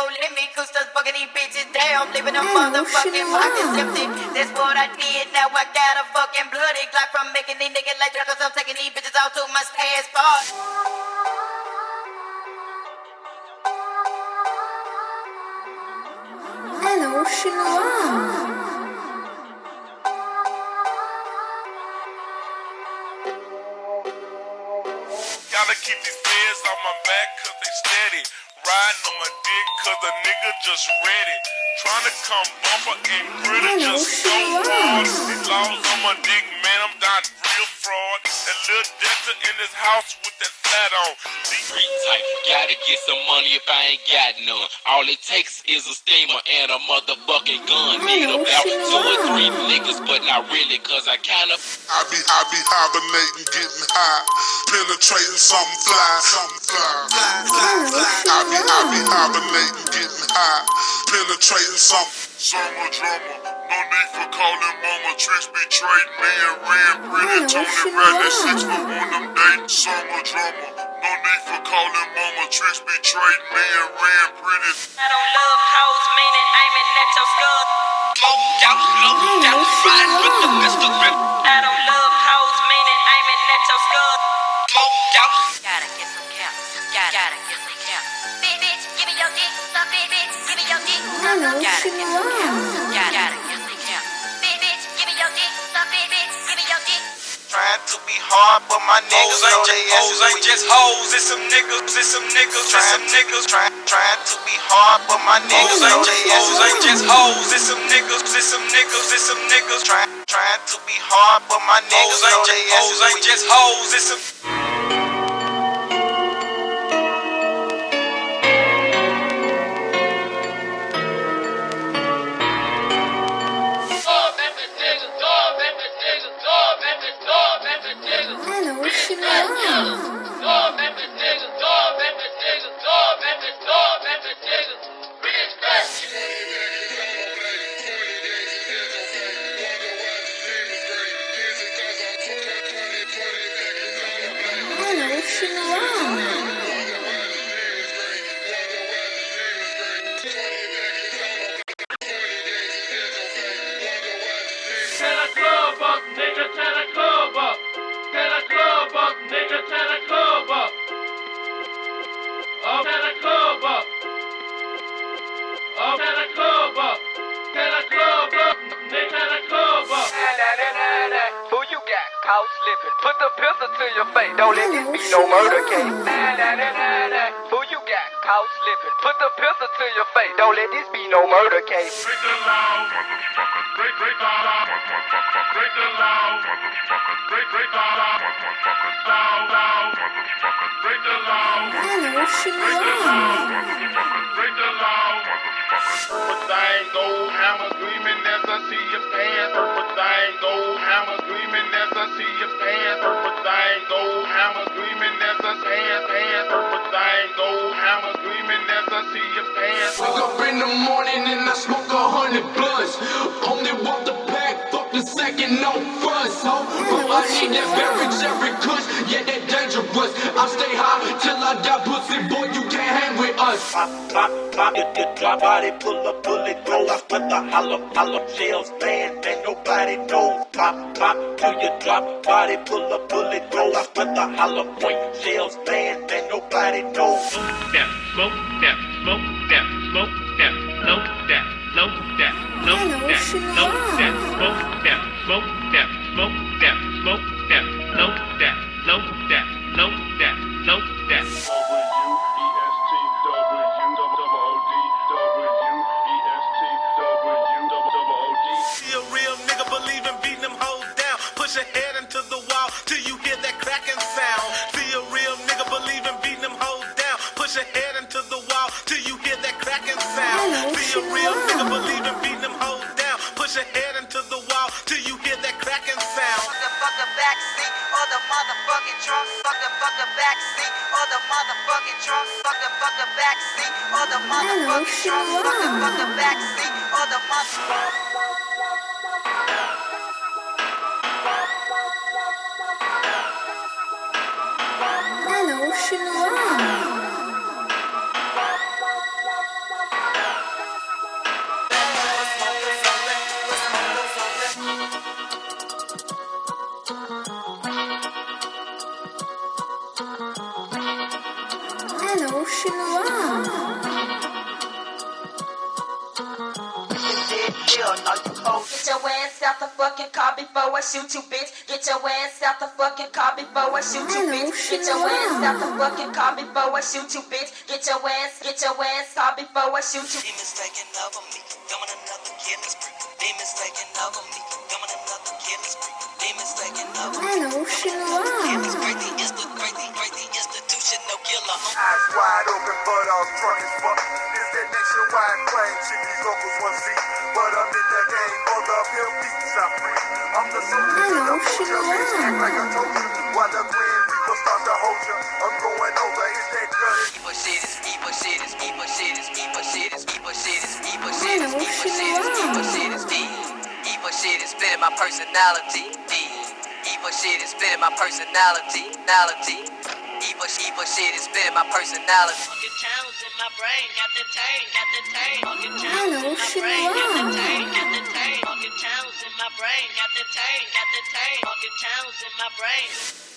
don't let me cook stuff bugging these bitches down. Living them motherfucking pockets empty. That's what I did. Now I got a fucking bloody clock from making these niggas like drugs. I'm taking these bitches out to my passport. ALYOSHIN. Gotta keep these feds on my back cause they steady. Riding on my dick cause the nigga just ready. Tryna come bumper and gritty just so hard. These laws on my dick, man, I'm not real fraud. That little Delta in this house with that flat on. Street type, gotta get some money if I ain't got none. All it takes is a steamer and a motherfucking gun. Need about 2 or 3 niggas, but not really, cause I kinda I be hibernating, getting high, penetrating something fly, something fly. I be hibernating, getting high, penetrating something. Summer drummer, no need for calling mama. Tricks be trading me and Ren, pretty Tony Riley, 6 foot on them dates. Summer drummer, no need for calling mama. Tricks be trading me and Ren, pretty. I don't love hoes, meaning aiming at your skull. low down, riding with the pistol grip. I don't love hoes, meaning aiming at your skull. Low down. Gotta get some count. Gotta get some count. Big bitch, give me your dick. Some big bitch, give me your dick. Gotta get some count. Gotta get some count. Big bitch, give me your dick. Some big bitch, give me your dick. Trying to be hard, but my niggas know they Hoes ain't just hoes, it's some niggas, it's some niggas, it's some niggas. Trying to be hard, but my niggas know they Hoes ain't just hoes, it's some niggas, it's some niggas, it's some niggas. Trying to be hard, but my niggas know they Hoes ain't just hoes, it's some. Who you got caught slipping? Put the pistol to your face. Don't let this be no murder case. Who you got caught slipping? Put the pistol to your face. Don't let this be no murder case. Break the law, motherfucker. Break the law, motherfucker. Break the law, motherfucker. Break the law, motherfucker. Law, motherfucker. Break the law, motherfucker. Break the law, motherfucker. Break the law, motherfucker. Purple thing, gold hammer gleaming as I see your pants. Purple thing, gold hammer gleaming as I see your pants. Purple thing, gold hammer gleaming as I pants. Purple thing, gold hammer gleaming as I see your pants. Wake up in the morning and I smoke 100 blunts. Only want the pack, fuck the second, no fuss. Ho, I need that very cherry kush, yeah, that dangerous. I stay high till I die, pussy boy, you can't hang with us. Pop, it drop body, pull up, bullet, roll off with the hollow shells, man, nobody knows. Pop, till you drop body, pull up, bullet, roll off with the hollow point shells, man, nobody knows. Smoke that, low that, smoke that, low that, low that, low that, low that, smoke that, smoke that, smoke that, smoke that, low that, low that, low that, low that. Be a real nigga, believe in beating them hoes down. Push your head into the wall till you hear that cracking sound. Be a real nigga, believe in beating them hoes down. Push your head into the wall till you hear that cracking sound. Be a real nigga, believe in beating them hoes down. Push your head into the wall till you hear that cracking sound. Fuck the backseat or the motherfucking trunk. Fuck the backseat or the motherfucking trunk. Fuck the backseat or the motherfucking trunk. Fuck the backseat or the motherfucking. ALYOSHIN. Hell no, you hoe. Get your ass out the fucking car before I shoot you, bitch. Get your ass out the fucking car before I shoot you, bitch. Get your ass out the fucking car before I shoot you, bitch. Get your ass out before I shoot you. Demons taking over me, coming another killing spree. Demons taking over me, coming another killing spree. Demons taking over me, coming another killing spree. Crazy institutional killer. Eyes wide open, but I'm drunk as fuck. This that nationwide claim, shit these locals want see. But I'm in the game for the pimp beats I free. I'm the soldier to the culture, bitch, act like I told you. While the Grim Reaper start to hold you, I'm going over, it's that gun. Evil shit is evil shit is evil shit is evil shit is evil shit is evil shit is evil shit is evil shit is evil shit is spitting my personality. Evil shit is spitting my personality. Evil shit is spitting my personality. Fucking towns in my brain, got the tang. Fucking towns in my brain, got the tang. Fucking towns in my brain, got the tang. Fucking towns in my brain.